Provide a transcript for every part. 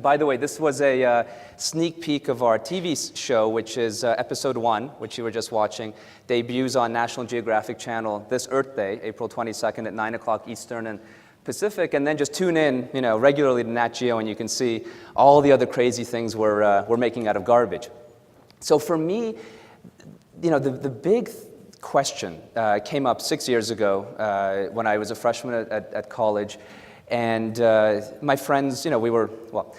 by the way, this was a sneak peek of our TV show, which is episode 1, which you were just watching, debuts on National Geographic Channel this Earth Day, April 22nd at 9 o'clock Eastern and Pacific, and then just tune in, regularly to Nat Geo, and you can see all the other crazy things we're making out of garbage. So for me, the big question came up 6 years ago when I was a freshman at college, and my friends, we were, well,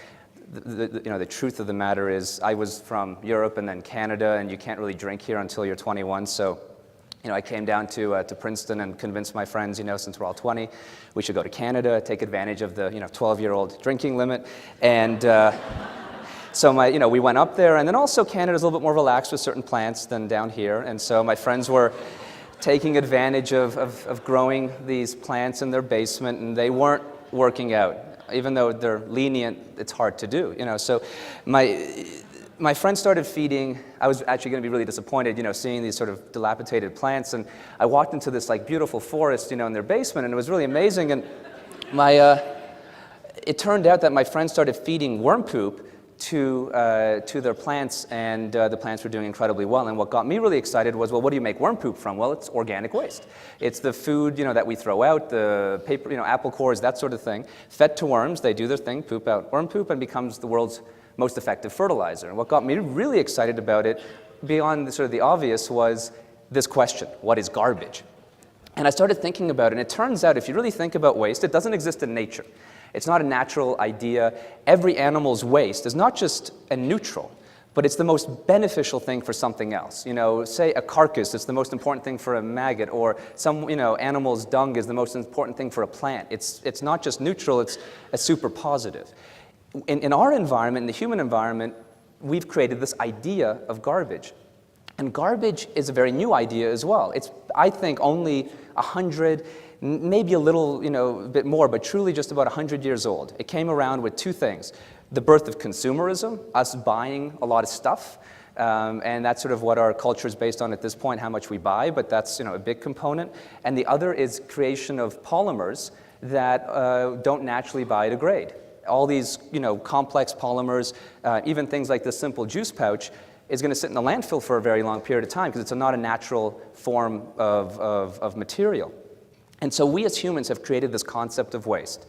the truth of the matter is I was from Europe and then Canada, and you can't really drink here until you're 21, so I came down to Princeton and convinced my friends, since we're all 20, we should go to Canada, take advantage of the 12-year-old drinking limit, and so we went up there, and then also Canada's a little bit more relaxed with certain plants than down here, and so my friends were taking advantage of growing these plants in their basement, and they weren't working out. Even though they're lenient, it's hard to do, So my friends started feeding. I was actually going to be really disappointed, seeing these sort of dilapidated plants, and I walked into this beautiful forest, in their basement, and it was really amazing, and it turned out that my friends started feeding worm poop to their plants, and the plants were doing incredibly well. And what got me really excited was, well, what do you make worm poop from? Well, it's organic waste. It's the food, that we throw out, the paper, apple cores, that sort of thing, fed to worms. They do their thing, poop out worm poop, and becomes the world's most effective fertilizer. And what got me really excited about it, beyond the obvious, was this question: what is garbage? And I started thinking about it, and it turns out if you really think about waste, it doesn't exist in nature. It's not a natural idea. Every animal's waste is not just a neutral, but it's the most beneficial thing for something else. Say a carcass is the most important thing for a maggot, or some animal's dung is the most important thing for a plant. It's not just neutral, it's a super positive. In our environment, in the human environment, we've created this idea of garbage. And garbage is a very new idea as well. It's, I think, only 100, maybe a little, bit more, but truly just about 100 years old. It came around with two things: the birth of consumerism, us buying a lot of stuff, and that's sort of what our culture is based on at this point, how much we buy, but that's a big component. And the other is creation of polymers that don't naturally biodegrade. All these, complex polymers, even things like this simple juice pouch, is going to sit in the landfill for a very long period of time because it's not a natural form of material. And so we as humans have created this concept of waste.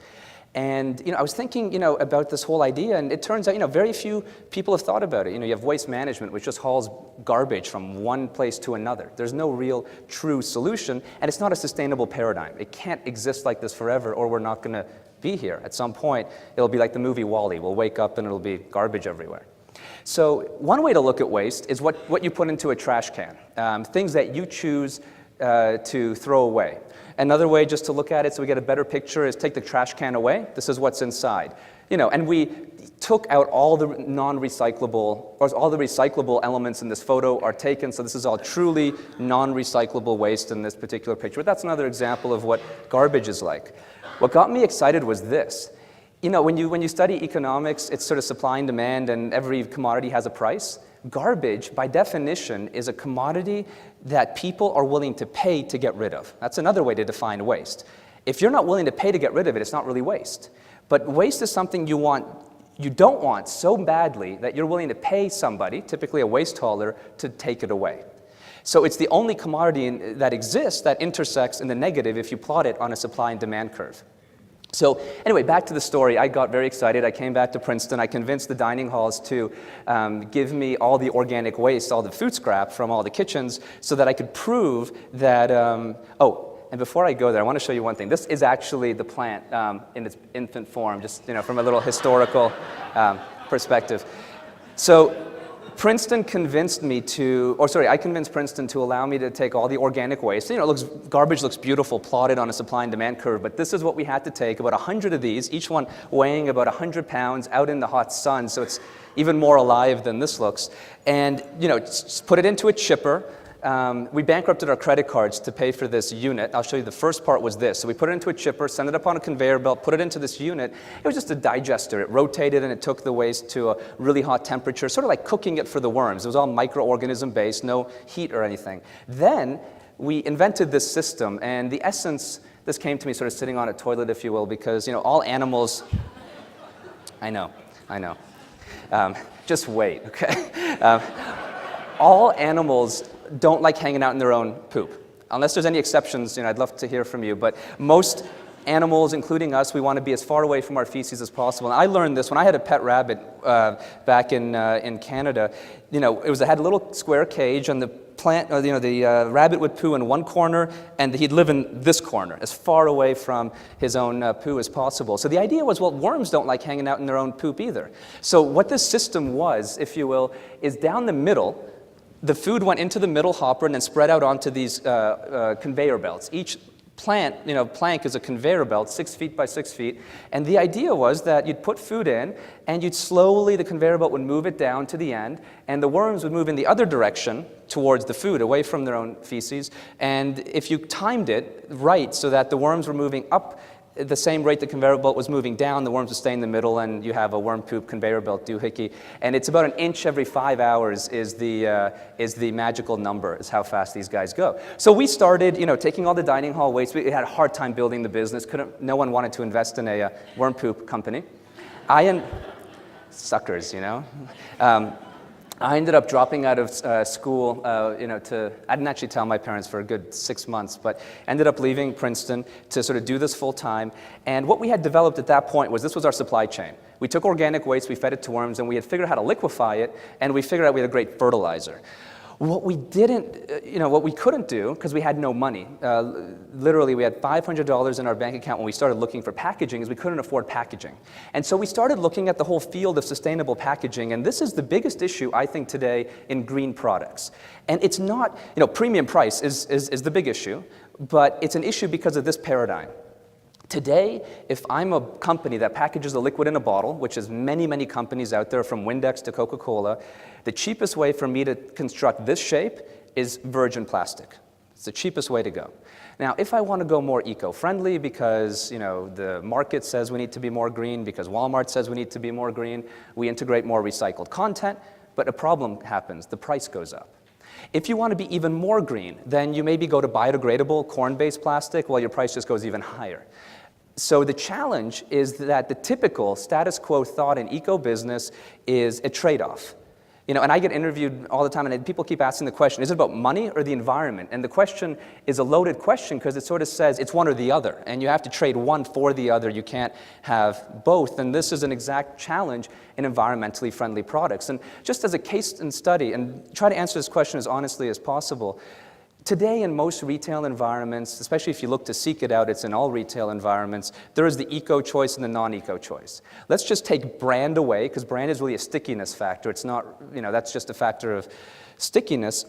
And I was thinking about this whole idea, and it turns out very few people have thought about it. You have waste management, which just hauls garbage from one place to another. There's no real true solution, and it's not a sustainable paradigm. It can't exist like this forever, or we're not going to be here. At some point, it'll be like the movie WALL-E. We'll wake up and it'll be garbage everywhere. So one way to look at waste is what you put into a trash can, things that you choose to throw away. Another way just to look at it so we get a better picture is take the trash can away. This is what's inside. And we took out all the non-recyclable, or all the recyclable elements in this photo are taken, so this is all truly non-recyclable waste in this particular picture. But that's another example of what garbage is like. What got me excited was this. When you study economics, it's sort of supply and demand, and every commodity has a price. Garbage, by definition, is a commodity that people are willing to pay to get rid of. That's another way to define waste. If you're not willing to pay to get rid of it, it's not really waste. But waste is something you don't want so badly that you're willing to pay somebody, typically a waste hauler, to take it away. So it's the only commodity that exists that intersects in the negative if you plot it on a supply and demand curve. So anyway, back to the story. I got very excited. I came back to Princeton. I convinced the dining halls to give me all the organic waste, all the food scrap from all the kitchens, so that I could prove that, and before I go there, I want to show you one thing. This is actually the plant in its infant form, just from a little historical perspective. So Princeton convinced me I convinced Princeton to allow me to take all the organic waste. Garbage looks beautiful plotted on a supply and demand curve, but this is what we had to take, about 100 of these, each one weighing about 100 pounds out in the hot sun, so it's even more alive than this looks. And, just put it into a chipper. We bankrupted our credit cards to pay for this unit. I'll show you the first part was this. So we put it into a chipper, sent it up on a conveyor belt, put it into this unit. It was just a digester. It rotated and it took the waste to a really hot temperature, sort of like cooking it for the worms. It was all microorganism based, no heat or anything. Then we invented this system, and the essence, this came to me sort of sitting on a toilet, if you will, because all animals, I know, I know. Just wait, okay? All animals don't like hanging out in their own poop. Unless there's any exceptions, I'd love to hear from you, but most animals, including us, we want to be as far away from our feces as possible. And I learned this when I had a pet rabbit back in Canada. It had a little square cage, and the rabbit would poo in one corner, and he'd live in this corner, as far away from his own poo as possible. So the idea was, well, worms don't like hanging out in their own poop either. So what this system was, if you will, is down the middle, the food went into the middle hopper and then spread out onto these conveyor belts. Each plank is a conveyor belt, 6 feet by 6 feet. And the idea was that you'd put food in, and the conveyor belt would move it down to the end, and the worms would move in the other direction towards the food, away from their own feces. And if you timed it right so that the worms were moving up at the same rate the conveyor belt was moving down, the worms would stay in the middle, and you have a worm poop conveyor belt doohickey. And it's about an inch every 5 hours is the magical number, is how fast these guys go. So we started, taking all the dining hall waste. We had a hard time building the business. No one wanted to invest in a worm poop company. Suckers, I ended up dropping out of school, I didn't actually tell my parents for a good 6 months, but ended up leaving Princeton to sort of do this full time. And what we had developed at that point was this was our supply chain. We took organic waste, we fed it to worms, and we had figured out how to liquefy it, and we figured out we had a great fertilizer. What we couldn't do, because we had no money, literally we had $500 in our bank account when we started looking for packaging, is we couldn't afford packaging. And so we started looking at the whole field of sustainable packaging, and this is the biggest issue, I think, today in green products. And it's not, premium price is the big issue, but it's an issue because of this paradigm. Today, if I'm a company that packages a liquid in a bottle, which is many, many companies out there, from Windex to Coca-Cola, the cheapest way for me to construct this shape is virgin plastic. It's the cheapest way to go. Now, if I want to go more eco-friendly because, the market says we need to be more green, because Walmart says we need to be more green, we integrate more recycled content, but a problem happens. The price goes up. If you want to be even more green, then you maybe go to biodegradable corn-based plastic, while your price just goes even higher. So the challenge is that the typical status quo thought in eco-business is a trade-off. And I get interviewed all the time, and people keep asking the question, is it about money or the environment? And the question is a loaded question because it sort of says it's one or the other, and you have to trade one for the other. You can't have both, and this is an exact challenge in environmentally friendly products. And just as a case study, and try to answer this question as honestly as possible, today in most retail environments, especially if you look to seek it out, it's in all retail environments, there is the eco choice and the non-eco choice. Let's just take brand away, because brand is really a stickiness factor. It's not, that's just a factor of stickiness.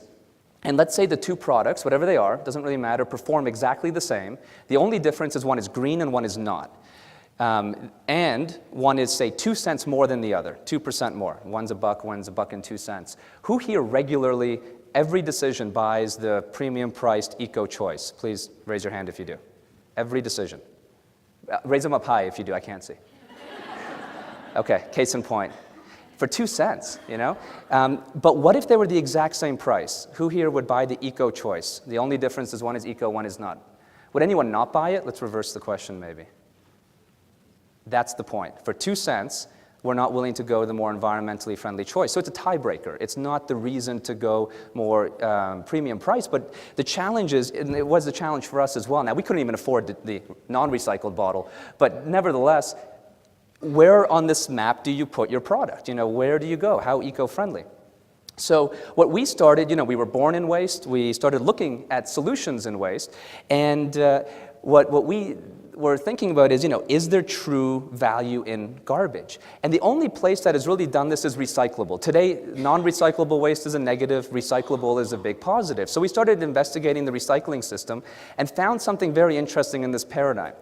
And let's say the two products, whatever they are, doesn't really matter, perform exactly the same. The only difference is one is green and one is not. And one is, say, 2 cents more than the other, 2% more. One's $1, one's $1.02. Who here regularly, every decision, buys the premium-priced eco-choice? Please raise your hand if you do. Every decision. Raise them up high if you do. I can't see. Okay, case in point. For 2 cents, But what if they were the exact same price? Who here would buy the eco-choice? The only difference is one is eco, one is not. Would anyone not buy it? Let's reverse the question, maybe. That's the point. For 2 cents, we're not willing to go the more environmentally friendly choice. So it's a tiebreaker. It's not the reason to go more premium price, but the challenge is, and it was the challenge for us as well. Now, we couldn't even afford the non-recycled bottle, but nevertheless, where on this map do you put your product? Where do you go? How eco-friendly? So what we started, we were born in waste. We started looking at solutions in waste, and what we were thinking about is there true value in garbage? And the only place that has really done this is recyclable. Today, non-recyclable waste is a negative, recyclable is a big positive. So we started investigating the recycling system and found something very interesting in this paradigm.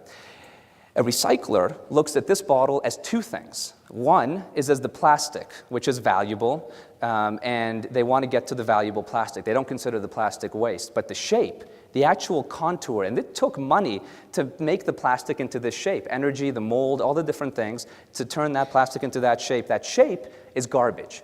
A recycler looks at this bottle as two things. One is as the plastic, which is valuable, and they want to get to the valuable plastic. They don't consider the plastic waste, but the shape, the actual contour, and it took money to make the plastic into this shape, energy, the mold, all the different things, to turn that plastic into that shape. That shape is garbage.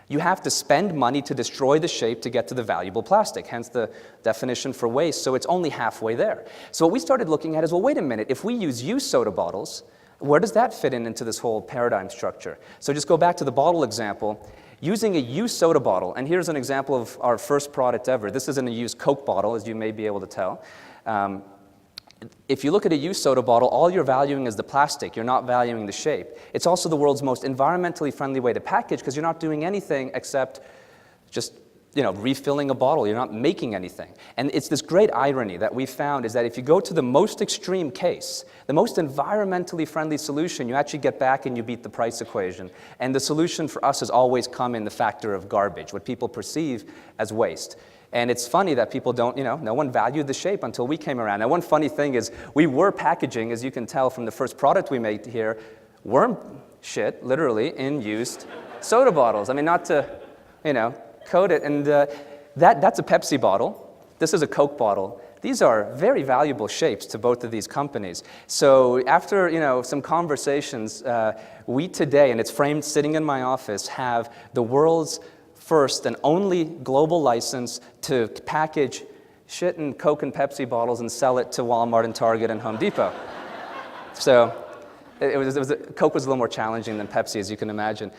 You have to spend money to destroy the shape to get to the valuable plastic, hence the definition for waste, so it's only halfway there. So what we started looking at is, well, wait a minute, if we use used soda bottles, Where does that fit into this whole paradigm structure? So just go back to the bottle example. Using a used soda bottle, and here's an example of our first product ever. This isn't a used Coke bottle, as you may be able to tell. If you look at a used soda bottle, all you're valuing is the plastic. You're not valuing the shape. It's also the world's most environmentally friendly way to package because you're not doing anything except just refilling a bottle. You're not making anything. And it's this great irony that we found is that if you go to the most extreme case, the most environmentally friendly solution, you actually get back and you beat the price equation. And the solution for us has always come in the factor of garbage, what people perceive as waste. And it's funny that people don't, no one valued the shape until we came around. Now, one funny thing is we were packaging, as you can tell from the first product we made here, worm shit, literally, in used soda bottles. I mean, not to, coat it. And that's a Pepsi bottle. This is a Coke bottle. These are very valuable shapes to both of these companies. So after some conversations, we today, and it's framed sitting in my office, have the world's first and only global license to package shit in Coke and Pepsi bottles and sell it to Walmart and Target and Home Depot. So Coke was a little more challenging than Pepsi, as you can imagine.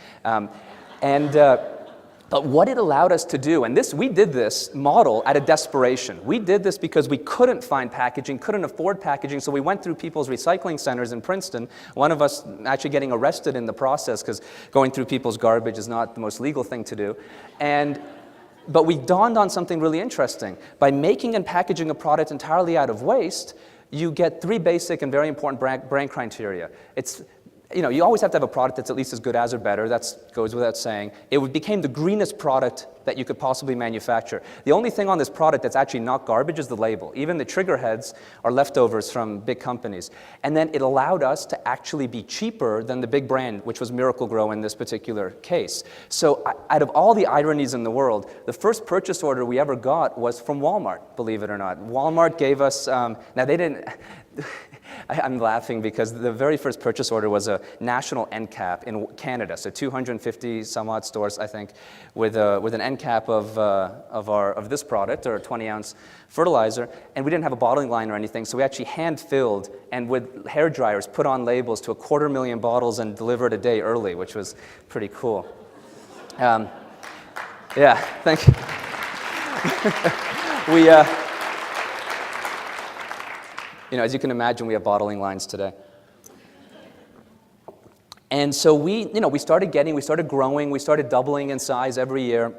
But what it allowed us to do, and we did this model out of desperation. We did this because we couldn't find packaging, couldn't afford packaging, so we went through people's recycling centers in Princeton, one of us actually getting arrested in the process because going through people's garbage is not the most legal thing to do. But we dawned on something really interesting. By making and packaging a product entirely out of waste, you get three basic and very important brand criteria. You always have to have a product that's at least as good as or better. That goes without saying. It became the greenest product that you could possibly manufacture. The only thing on this product that's actually not garbage is the label. Even the trigger heads are leftovers from big companies. And then it allowed us to actually be cheaper than the big brand, which was Miracle-Gro in this particular case. So out of all the ironies in the world, the first purchase order we ever got was from Walmart, believe it or not. Walmart gave us, now they didn't, I'm laughing because the very first purchase order was a national end cap in Canada, so 250 some odd stores, I think, with an end cap of this product, or a 20-ounce fertilizer, and we didn't have a bottling line or anything, so we actually hand-filled and with hair dryers put on labels to 250,000 bottles and delivered a day early, which was pretty cool. Yeah, thank you. As you can imagine, we have bottling lines today. And so we started growing, we started doubling in size every year.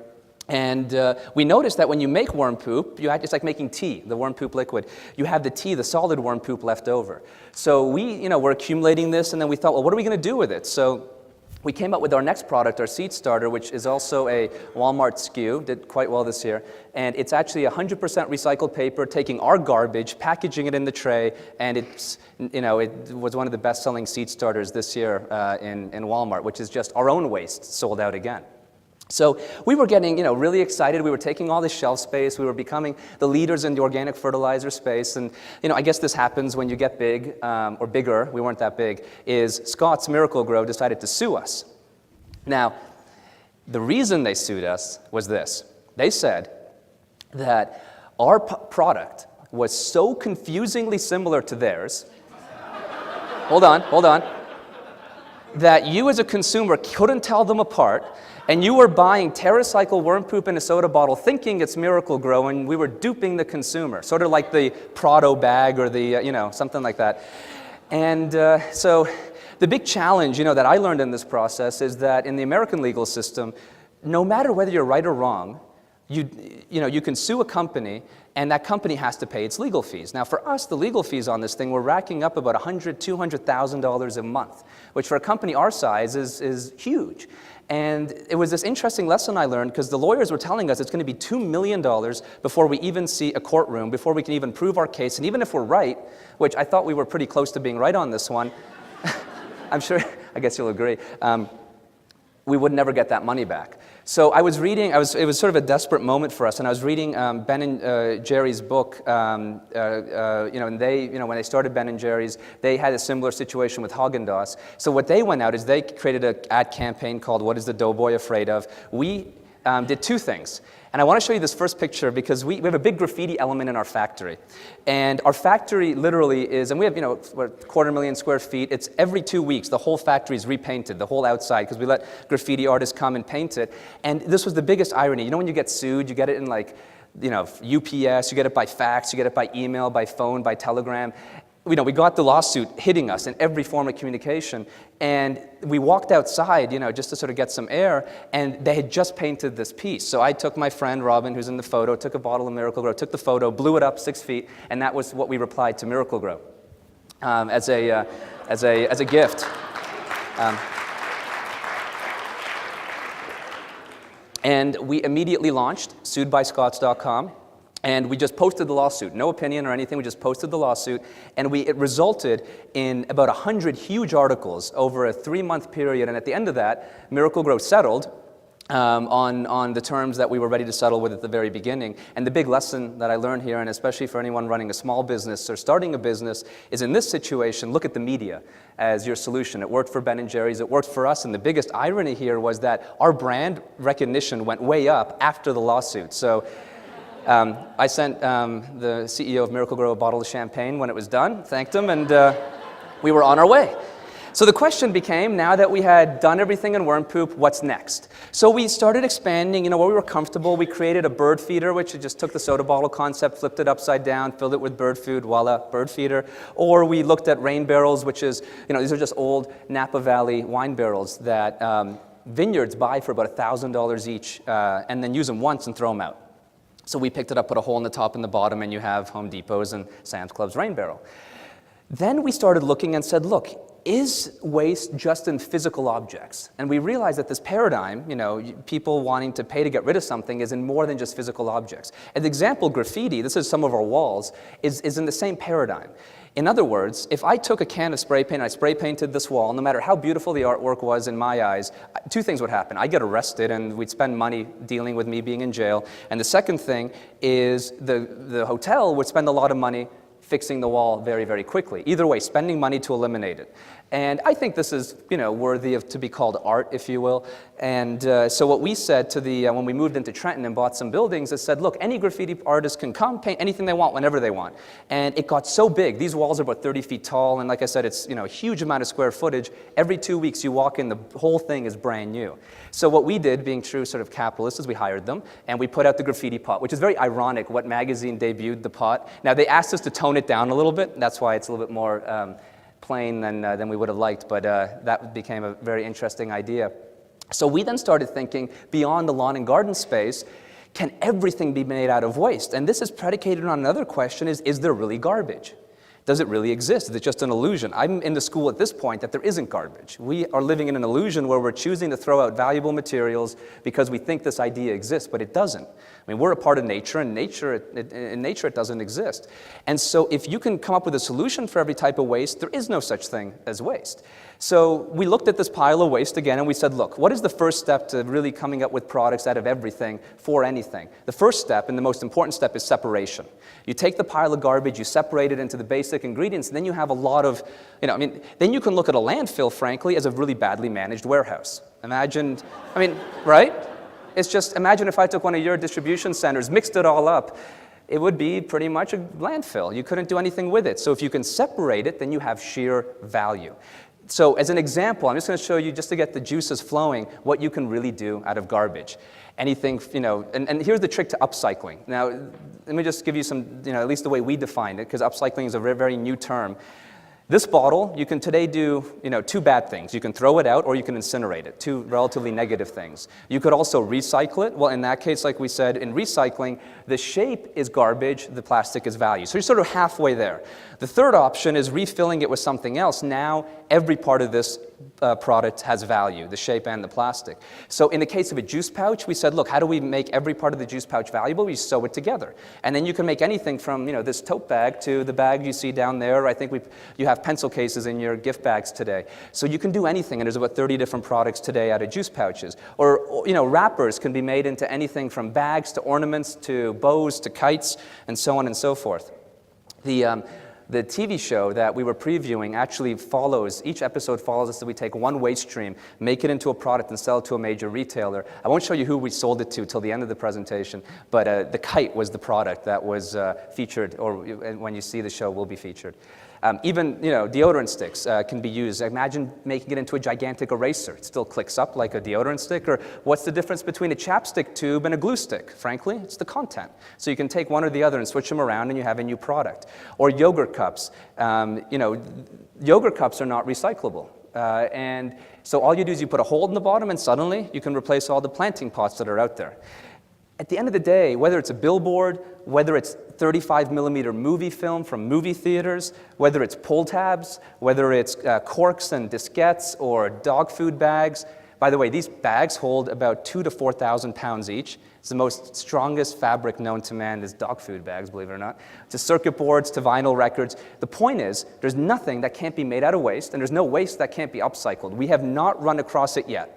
And we noticed that when you make worm poop, it's like making tea, the worm poop liquid. You have the tea, the solid worm poop left over. So we're accumulating this, and then we thought, well, what are we going to do with it? So we came up with our next product, our seed starter, which is also a Walmart SKU, did quite well this year. And it's actually 100% recycled paper, taking our garbage, packaging it in the tray, and it was one of the best-selling seed starters this year in Walmart, which is just our own waste sold out again. So we were getting, really excited. We were taking all this shelf space. We were becoming the leaders in the organic fertilizer space. And, I guess this happens when you get big, or bigger. We weren't that big. Is Scott's Miracle-Gro decided to sue us. Now, the reason they sued us was this. They said that our product was so confusingly similar to theirs. Hold on. That you as a consumer couldn't tell them apart, and you were buying TerraCycle worm poop in a soda bottle thinking it's Miracle-Gro, and we were duping the consumer, sort of like the Prado bag or the, something like that. And so the big challenge, that I learned in this process is that in the American legal system, no matter whether you're right or wrong, you can sue a company, and that company has to pay its legal fees. Now, for us, the legal fees on this thing were racking up about $100,000, $200,000 a month, which for a company our size is huge. And it was this interesting lesson I learned because the lawyers were telling us it's going to be $2 million before we even see a courtroom, before we can even prove our case. And even if we're right, which I thought we were pretty close to being right on this one, I'm sure, I guess you'll agree, we would never get that money back. So I was reading, it was sort of a desperate moment for us, and I was reading Ben and Jerry's book, and they, when they started Ben and Jerry's, they had a similar situation with Haagen-Dazs. So what they went out is they created an ad campaign called What is the Doughboy Afraid of? We did two things. And I want to show you this first picture because we have a big graffiti element in our factory. And our factory literally is, and we have, what, 250,000 square feet. It's every 2 weeks, the whole factory is repainted, the whole outside, because we let graffiti artists come and paint it. And this was the biggest irony. You know when you get sued, you get it in like, UPS, you get it by fax, you get it by email, by phone, by telegram. We got the lawsuit hitting us in every form of communication, and we walked outside, just to sort of get some air, and they had just painted this piece. So I took my friend Robin, who's in the photo, took a bottle of Miracle Grow, took the photo, blew it up 6 feet, and that was what we replied to Miracle Grow as a gift. And we immediately launched suedbyscots.com. And we just posted the lawsuit, no opinion or anything, we just posted the lawsuit, and it resulted in about 100 huge articles over a 3-month period, and at the end of that, Miracle Grow settled on the terms that we were ready to settle with at the very beginning. And the big lesson that I learned here, and especially for anyone running a small business or starting a business, is in this situation, look at the media as your solution. It worked for Ben & Jerry's, it worked for us, and the biggest irony here was that our brand recognition went way up after the lawsuit. So. I sent the CEO of Miracle Grow a bottle of champagne when it was done, thanked him, and we were on our way. So the question became, now that we had done everything in worm poop, what's next? So we started expanding, where we were comfortable. We created a bird feeder, which just took the soda bottle concept, flipped it upside down, filled it with bird food, voila, bird feeder. Or we looked at rain barrels, which is, these are just old Napa Valley wine barrels that vineyards buy for about $1,000 each, and then use them once and throw them out. So we picked it up, put a hole in the top and the bottom, and you have Home Depot's and Sam's Club's rain barrel. Then we started looking and said, look, is waste just in physical objects? And we realized that this paradigm, people wanting to pay to get rid of something, is in more than just physical objects. An example, graffiti, this is some of our walls, is in the same paradigm. In other words, if I took a can of spray paint and I spray painted this wall, no matter how beautiful the artwork was in my eyes, two things would happen. I'd get arrested and we'd spend money dealing with me being in jail. And the second thing is the hotel would spend a lot of money fixing the wall very, very quickly. Either way, spending money to eliminate it. And I think this is, worthy of to be called art, if you will. And so what we said to when we moved into Trenton and bought some buildings, is said, look, any graffiti artist can come paint anything they want whenever they want. And it got so big. These walls are about 30 feet tall, and like I said, it's a huge amount of square footage. Every 2 weeks you walk in, the whole thing is brand new. So what we did, being true sort of capitalists, is we hired them, and we put out the graffiti pot, which is very ironic. What magazine debuted the pot? Now they asked us to tone it down a little bit. That's why it's a little bit more plain than we would have liked, but that became a very interesting idea. So we then started thinking beyond the lawn and garden space, can everything be made out of waste? And this is predicated on another question, is there really garbage? Does it really exist? Is it just an illusion? I'm in the school at this point that there isn't garbage. We are living in an illusion where we're choosing to throw out valuable materials because we think this idea exists, but it doesn't. I mean, we're a part of nature, and in nature it doesn't exist. And so if you can come up with a solution for every type of waste, there is no such thing as waste. So we looked at this pile of waste again, and we said, look, what is the first step to really coming up with products out of everything for anything? The first step, and the most important step, is separation. You take the pile of garbage, you separate it into the basic ingredients, and then you have a lot of, then you can look at a landfill, frankly, as a really badly managed warehouse. Right? It's just, imagine if I took one of your distribution centers, mixed it all up, it would be pretty much a landfill. You couldn't do anything with it. So if you can separate it, then you have sheer value. So as an example, I'm just going to show you, just to get the juices flowing, what you can really do out of garbage. Anything, and here's the trick to upcycling. Now, let me just give you some, at least the way we define it, because upcycling is a very, very new term. This bottle, you can today do, two bad things. You can throw it out or you can incinerate it, two relatively negative things. You could also recycle it. Well, in that case, like we said, in recycling, the shape is garbage, the plastic is value. So you're sort of halfway there. The third option is refilling it with something else. Now, every part of this product has value, the shape and the plastic. So in the case of a juice pouch, we said, look, how do we make every part of the juice pouch valuable? We sew it together. And then you can make anything from, this tote bag to the bag you see down there. I think you have pencil cases in your gift bags today. So you can do anything, and there's about 30 different products today out of juice pouches. Or wrappers can be made into anything from bags to ornaments to bows to kites and so on and so forth. The TV show that we were previewing actually follows, each episode follows us that we take one waste stream, make it into a product, and sell it to a major retailer. I won't show you who we sold it to till the end of the presentation, but the kite was the product that was featured, or when you see the show, will be featured. Even deodorant sticks can be used. Imagine making it into a gigantic eraser. It still clicks up like a deodorant stick. Or what's the difference between a chapstick tube and a glue stick? Frankly, it's the content. So you can take one or the other and switch them around, and you have a new product. Or yogurt cups. Yogurt cups are not recyclable. And so all you do is you put a hole in the bottom, and suddenly you can replace all the planting pots that are out there. At the end of the day, whether it's a billboard, whether it's 35mm movie film from movie theaters, whether it's pull tabs, whether it's corks and diskettes or dog food bags. By the way, these bags hold about 2,000 to 4,000 pounds each. It's the most strongest fabric known to man is dog food bags, believe it or not. To circuit boards, to vinyl records. The point is, there's nothing that can't be made out of waste, and there's no waste that can't be upcycled. We have not run across it yet.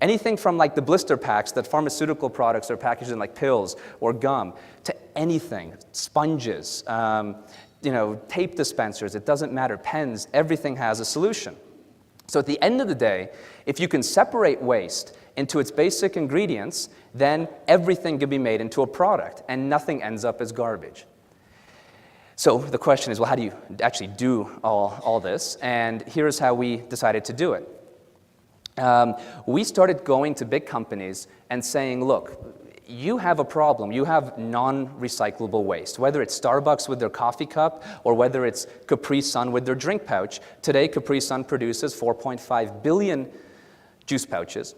Anything from like the blister packs that pharmaceutical products are packaged in, like pills or gum, to anything, sponges, tape dispensers, it doesn't matter, pens, everything has a solution. So at the end of the day, if you can separate waste into its basic ingredients, then everything can be made into a product and nothing ends up as garbage. So the question is, well, how do you actually do all this? And here's how we decided to do it. We started going to big companies and saying, look, you have a problem. You have non-recyclable waste, whether it's Starbucks with their coffee cup or whether it's Capri Sun with their drink pouch. Today, Capri Sun produces 4.5 billion juice pouches,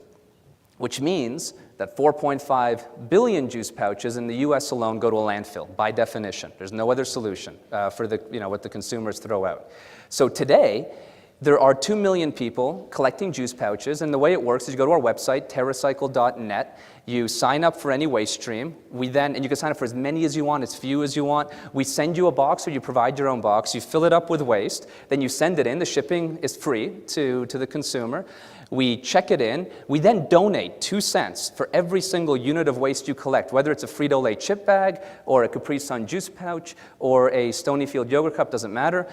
which means that 4.5 billion juice pouches in the US alone go to a landfill, by definition. There's no other solution for what the consumers throw out. So today, there are 2 million people collecting juice pouches, and the way it works is you go to our website, terracycle.net, you sign up for any waste stream, and you can sign up for as many as you want, as few as you want. We send you a box, or you provide your own box, you fill it up with waste, then you send it in, the shipping is free to the consumer. We check it in, we then donate 2 cents for every single unit of waste you collect, whether it's a Frito-Lay chip bag, or a Capri Sun juice pouch, or a Stonyfield yogurt cup, doesn't matter.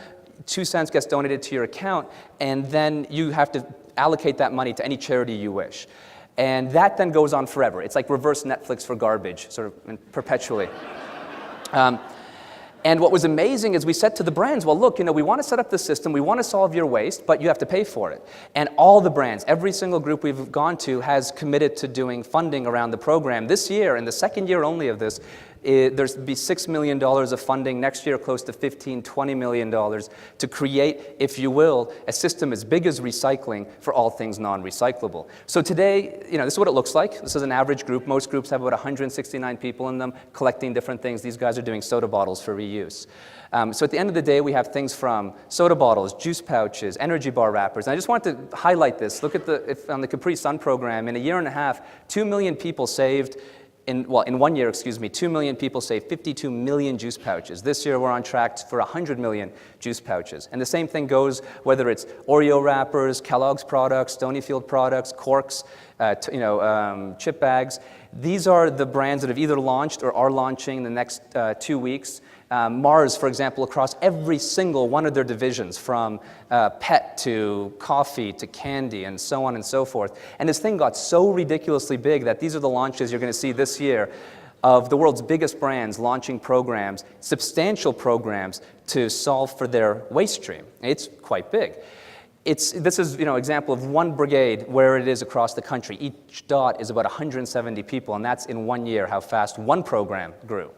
2 cents gets donated to your account, and then you have to allocate that money to any charity you wish. And that then goes on forever. It's like reverse Netflix for garbage, sort of perpetually. And what was amazing is we said to the brands, well, look, we want to set up this system, we want to solve your waste, but you have to pay for it. And all the brands, every single group we've gone to has committed to doing funding around the program. This year, in the second year only of this, there's be $6 million of funding, next year close to $20 million to create, if you will, a system as big as recycling for all things non-recyclable. So today, this is what it looks like. This is an average group. Most groups have about 169 people in them collecting different things. These guys are doing soda bottles for reuse. So at the end of the day, we have things from soda bottles, juice pouches, energy bar wrappers. And I just wanted to highlight this. Look at on the Capri Sun program, in a year and a half, 2 million people saved. In 1 year, 2 million people saved 52 million juice pouches. This year, we're on track for 100 million juice pouches. And the same thing goes whether it's Oreo wrappers, Kellogg's products, Stonyfield products, corks, chip bags. These are the brands that have either launched or are launching in the next 2 weeks. Mars, for example, across every single one of their divisions, from pet to coffee to candy and so on and so forth. And this thing got so ridiculously big that these are the launches you're going to see this year of the world's biggest brands launching programs, substantial programs to solve for their waste stream. It's quite big. This is example of one brigade where it is across the country. Each dot is about 170 people, and that's in 1 year how fast one program grew.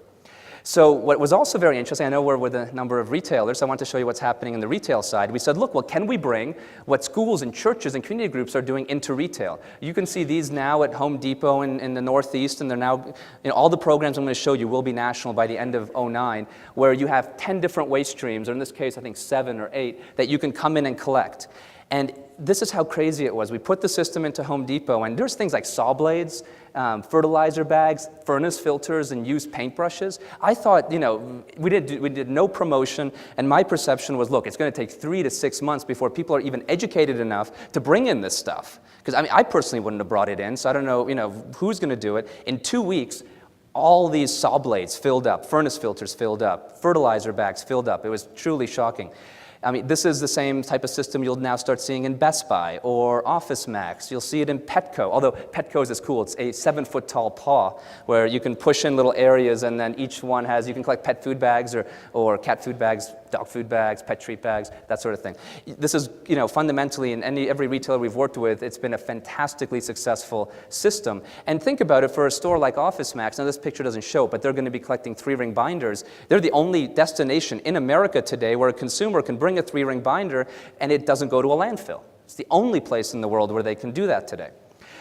So what was also very interesting, I know we're with a number of retailers, so I want to show you what's happening in the retail side. We said, look, well, can we bring what schools and churches and community groups are doing into retail? You can see these now at Home Depot in the Northeast, and they're now, all the programs I'm going to show you will be national by the end of '09, where you have 10 different waste streams, or in this case, I think 7 or 8, that you can come in and collect. And this is how crazy it was. We put the system into Home Depot, and there's things like saw blades, fertilizer bags, furnace filters, and used paintbrushes. I thought, we did no promotion, and my perception was, look, it's going to take 3 to 6 months before people are even educated enough to bring in this stuff. Because I personally wouldn't have brought it in, so I don't know, who's going to do it. In 2 weeks, All these saw blades filled up, furnace filters filled up, fertilizer bags filled up. It was truly shocking. I mean, this is the same type of system you'll now start seeing in Best Buy or Office Max. You'll see it in Petco, although Petco's is cool. It's a 7-foot-tall paw where you can push in little areas, and then each one has, you can collect pet food bags or cat food bags, dog food bags, pet treat bags, that sort of thing. This is, fundamentally in every retailer we've worked with, it's been a fantastically successful system. And think about it, for a store like Office Max, now this picture doesn't show it, but they're going to be collecting 3-ring binders. They're the only destination in America today where a consumer can bring a 3-ring binder and it doesn't go to a landfill. It's the only place in the world where they can do that today.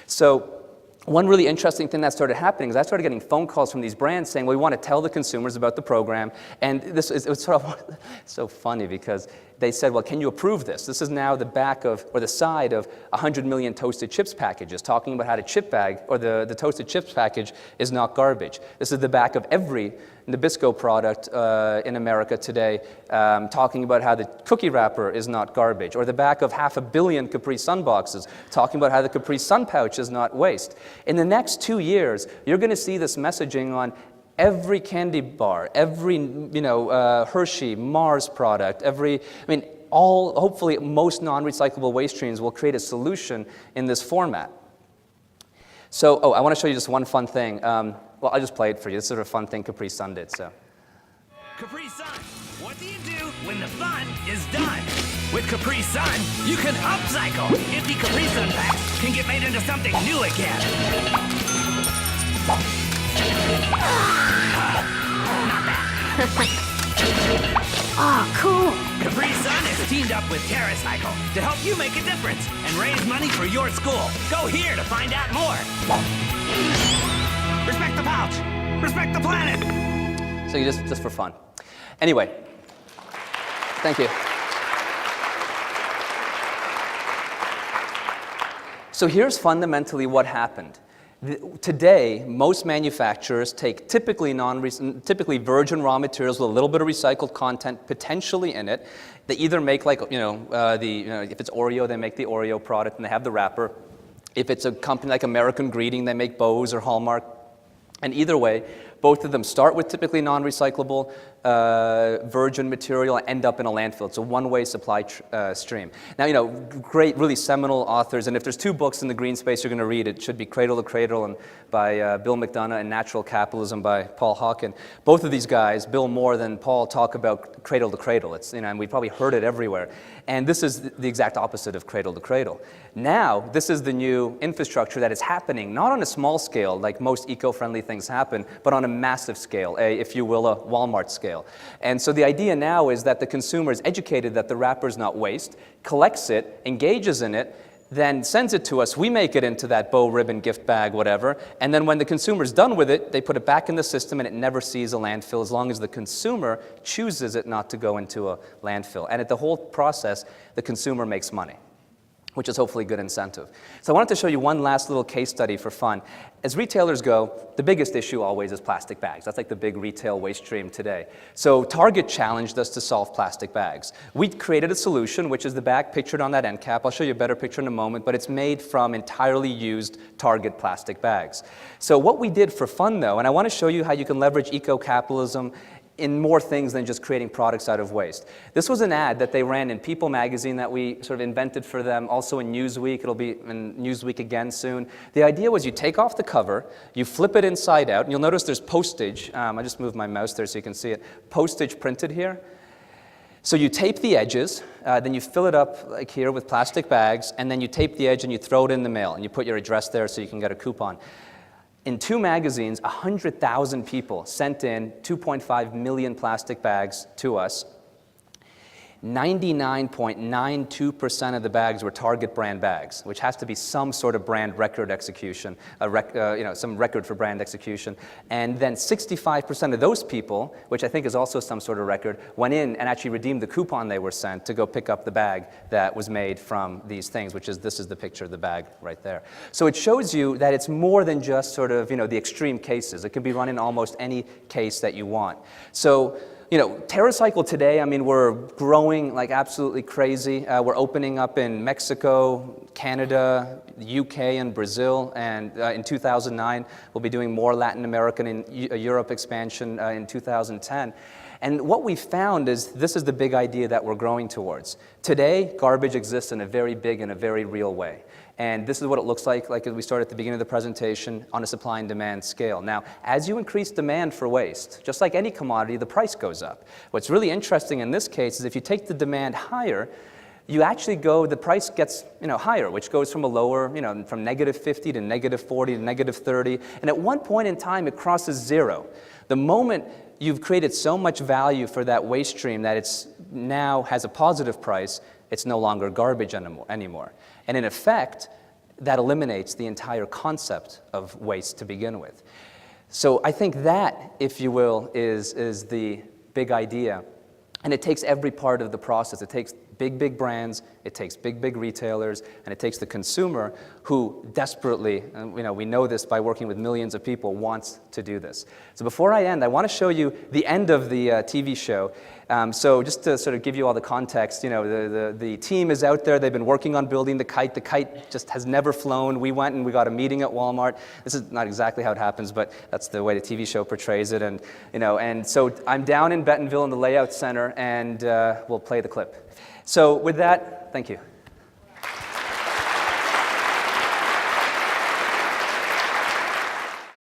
So one really interesting thing that started happening is I started getting phone calls from these brands saying, well, we want to tell the consumers about the program. And it was sort of so funny because they said, well, can you approve this? This is now the back of, or the side of 100 million toasted chips packages, talking about how the chip bag, or the toasted chips package is not garbage. This is the back of every Nabisco product in America today, talking about how the cookie wrapper is not garbage, or the back of 500 million Capri Sun boxes, talking about how the Capri Sun pouch is not waste. In the next 2 years, you're going to see this messaging on every candy bar, every Hershey, Mars product, hopefully most non-recyclable waste streams will create a solution in this format. So, I want to show you just one fun thing. Well, I'll just play it for you. This is a fun thing Capri Sun did. So, Capri Sun, what do you do when the fun is done? With Capri Sun, you can upcycle. Empty Capri Sun packs can get made into something new again. Not that. Oh, cool. Capri Sun has teamed up with TerraCycle to help you make a difference and raise money for your school. Go here to find out more. Respect the pouch. Respect the planet. So you just for fun. Anyway, thank you. So here's fundamentally what happened. Today, most manufacturers take typically virgin raw materials with a little bit of recycled content potentially in it. They either make if it's Oreo, they make the Oreo product and they have the wrapper. If it's a company like American Greeting, they make Bose or Hallmark. And either way, both of them start with typically non-recyclable virgin material and end up in a landfill. It's a one-way supply stream. Now, great, really seminal authors, and if there's 2 books in the green space you're going to read, it should be Cradle to Cradle and by Bill McDonough and Natural Capitalism by Paul Hawken. Both of these guys, Bill more than Paul, talk about cradle to cradle. It's, and we've probably heard it everywhere. And this is the exact opposite of cradle to cradle. Now, this is the new infrastructure that is happening, not on a small scale like most eco-friendly things happen, but on a massive scale, if you will, a Walmart scale. And so the idea now is that the consumer is educated that the wrapper is not waste, collects it, engages in it, then sends it to us, we make it into that bow, ribbon, gift bag, whatever, and then when the consumer's done with it, they put it back in the system and it never sees a landfill as long as the consumer chooses it not to go into a landfill. And at the whole process, the consumer makes money, which is hopefully a good incentive. So I wanted to show you one last little case study for fun. As retailers go, the biggest issue always is plastic bags. That's like the big retail waste stream today. So Target challenged us to solve plastic bags. We created a solution, which is the bag pictured on that end cap. I'll show you a better picture in a moment, but it's made from entirely used Target plastic bags. So what we did for fun, though, and I want to show you how you can leverage eco-capitalism in more things than just creating products out of waste. This was an ad that they ran in People magazine that we sort of invented for them, also in Newsweek. It'll be in Newsweek again soon. The idea was you take off the cover, you flip it inside out, and you'll notice there's postage. I just moved my mouse there so you can see it. Postage printed here. So you tape the edges, then you fill it up like here with plastic bags, and then you tape the edge and you throw it in the mail, and you put your address there so you can get a coupon. In 2 magazines, 100,000 people sent in 2.5 million plastic bags to us. 99.92% of the bags were Target brand bags, which has to be some sort of brand record execution, some record for brand execution. And then 65% of those people, which I think is also some sort of record, went in and actually redeemed the coupon they were sent to go pick up the bag that was made from these things, this is the picture of the bag right there. So it shows you that it's more than just sort of, the extreme cases. It can be run in almost any case that you want. So TerraCycle today, I mean, we're growing like absolutely crazy. We're opening up in Mexico, Canada, the UK, and Brazil. And in 2009, we'll be doing more Latin American and Europe expansion in 2010. And what we found is this is the big idea that we're growing towards. Today, garbage exists in a very big and a very real way. And this is what it looks like as we started at the beginning of the presentation, on a supply and demand scale. Now, as you increase demand for waste, just like any commodity, the price goes up. What's really interesting in this case is if you take the demand higher, you actually the price gets higher, which goes from a lower, from -50 to -40 to -30. And at one point in time, it crosses zero. The moment you've created so much value for that waste stream that it's now has a positive price, it's no longer garbage anymore. And in effect, that eliminates the entire concept of waste to begin with. So I think that, if you will, is the big idea. And it takes every part of the process. It takes big brands, it takes big retailers, and it takes the consumer who desperately, we know this by working with millions of people, wants to do this. So before I end, I want to show you the end of the TV show. So just to sort of give you all the context, the team is out there, they've been working on building the kite. The kite just has never flown. We went and we got a meeting at Walmart. This is not exactly how it happens, but that's the way the TV show portrays it. And so I'm down in Bentonville in the Layout Center, and we'll play the clip. So with that, thank you.